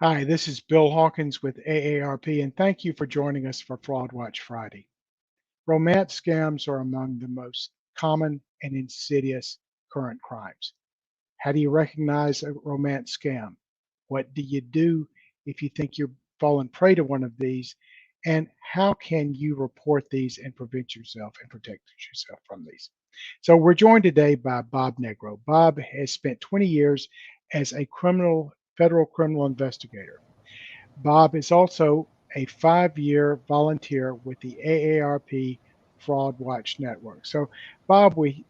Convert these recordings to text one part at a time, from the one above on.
Hi, this is Bill Hawkins with AARP, and thank you for joining us for Fraud Watch Friday. Romance scams are among the most common and insidious current crimes. How do you recognize a romance scam? What do you do if you think you're falling prey to one of these? And how can you report these and prevent yourself and protect yourself from these? So we're joined today by Bob Negro. Bob has spent 20 years as a federal criminal investigator. Bob is also a 5-year volunteer with the AARP Fraud Watch Network. So, Bob, we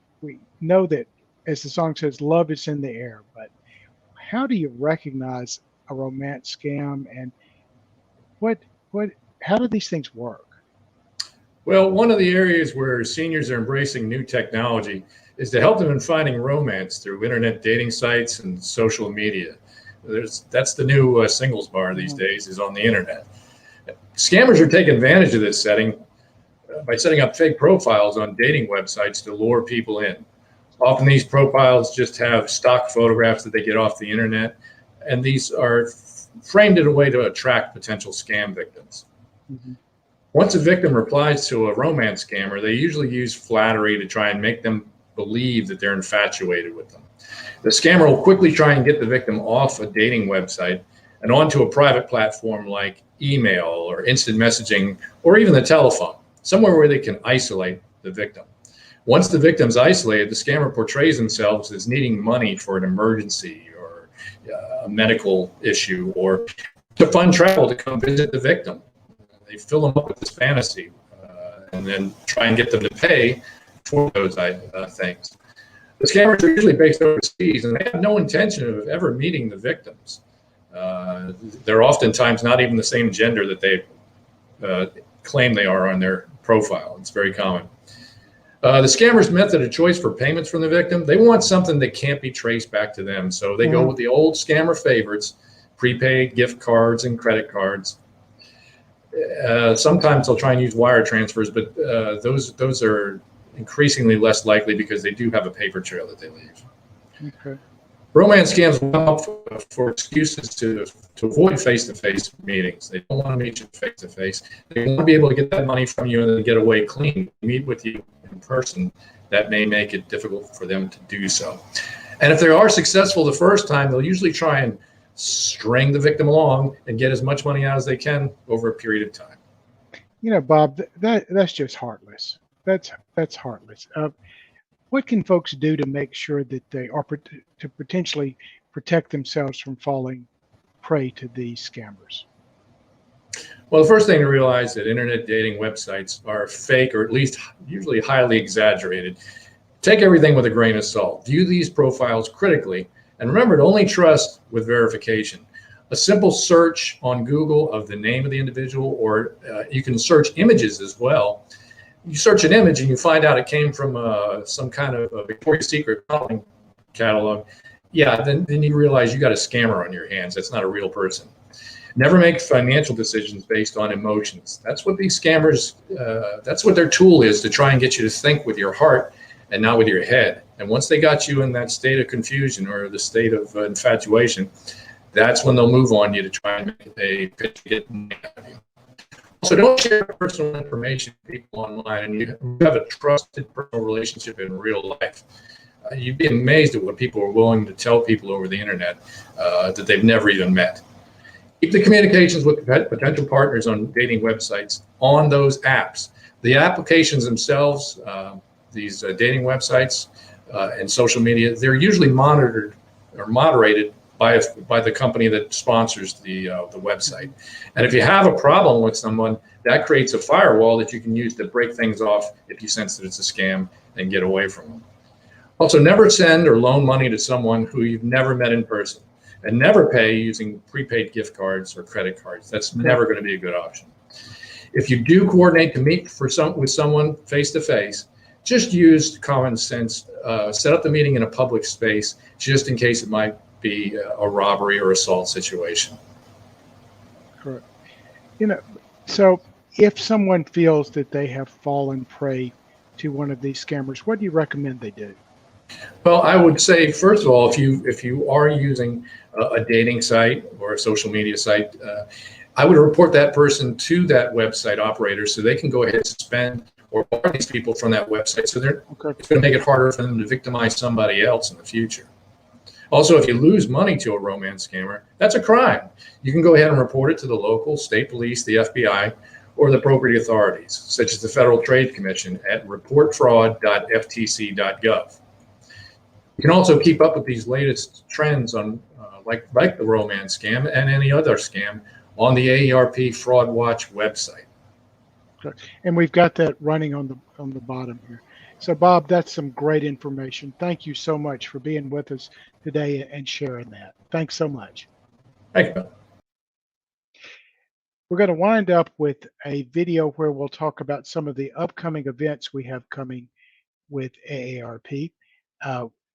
know that, as the song says, love is in the air, but how do you recognize a romance scam, and what what how do these things work? Well, one of the areas where seniors are embracing new technology is to help them in finding romance through internet dating sites and social media. That's the new singles bar these Mhm. days, is on the internet. Scammers are taking advantage of this setting by setting up fake profiles on dating websites to lure people in. Often these profiles just have stock photographs that they get off the internet, and these are framed in a way to attract potential scam victims. Mhm. Once a victim replies to a romance scammer, they usually use flattery to try and make them believe that they're infatuated with them. The scammer will quickly try and get the victim off a dating website and onto a private platform like email or instant messaging or even the telephone, somewhere where they can isolate the victim. Once the victim's isolated, the scammer portrays themselves as needing money for an emergency or a medical issue or to fund travel to come visit the victim. They fill them up with this fantasy and then try and get them to pay for those things. The scammers are usually based overseas and they have no intention of ever meeting the victims. They're oftentimes not even the same gender that they claim they are on their profile. It's very common. The scammer's method of choice for payments from the victim, they want something that can't be traced back to them. So they go with the old scammer favorites, prepaid gift cards and credit cards. Sometimes they'll try and use wire transfers, but those are increasingly less likely because they do have a paper trail that they leave. Okay. Romance scams will come up for excuses to avoid face-to-face meetings. They don't want to meet you face-to-face. They want to be able to get that money from you and then get away clean, meet with you in person. That may make it difficult for them to do so. And if they are successful the first time, they'll usually try and string the victim along and get as much money out as they can over a period of time. Bob, that's just heartless. That's heartless. What can folks do to make sure that they are to potentially protect themselves from falling prey to these scammers? Well, the first thing to realize is that internet dating websites are fake or at least usually highly exaggerated. Take everything with a grain of salt. View these profiles critically, and remember to only trust with verification. A simple search on Google of the name of the individual, or you can search images as well. You search an image and you find out it came from some kind of a Victoria's Secret modeling catalog. Yeah, then you realize you got a scammer on your hands. That's not a real person. Never make financial decisions based on emotions. That's what these scammers, that's what their tool is, to try and get you to think with your heart and not with your head. And once they got you in that state of confusion or the state of infatuation, that's when they'll move on you to try and make a pitch to get money out of you. So don't share personal information with people online, and you have a trusted personal relationship in real life. You'd be amazed at what people are willing to tell people over the internet that they've never even met. Keep the communications with potential partners on dating websites on those apps. The applications themselves, these dating websites and social media, they're usually monitored or moderated by the company that sponsors the website. And if you have a problem with someone, that creates a firewall that you can use to break things off if you sense that it's a scam and get away from them. Also, never send or loan money to someone who you've never met in person, and never pay using prepaid gift cards or credit cards. That's never going to be a good option. If you do coordinate to meet with someone face to face, just use common sense. Set up the meeting in a public space, just in case it might be a robbery or assault situation. Correct. So if someone feels that they have fallen prey to one of these scammers, what do you recommend they do? Well, I would say, first of all, if you are using a dating site or a social media site, I would report that person to that website operator so they can go ahead and suspend or bar these people from that website. So it's going to make it harder for them to victimize somebody else in the future. Also, if you lose money to a romance scammer, that's a crime. You can go ahead and report it to the local state police, the FBI, or the appropriate authorities, such as the Federal Trade Commission at reportfraud.ftc.gov. You can also keep up with these latest trends on like the romance scam and any other scam on the AARP Fraud Watch website. And we've got that running on the bottom here. So Bob, that's some great information. Thank you so much for being with us today and sharing that. Thanks so much. Thank you, Bill. We're going to wind up with a video where we'll talk about some of the upcoming events we have coming with AARP.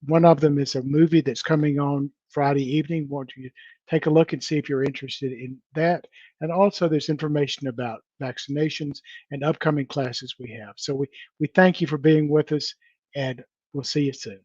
One of them is a movie that's coming on Friday evening. Want you to take a look and see if you're interested in that. And also there's information about vaccinations and upcoming classes we have. So we thank you for being with us, and we'll see you soon.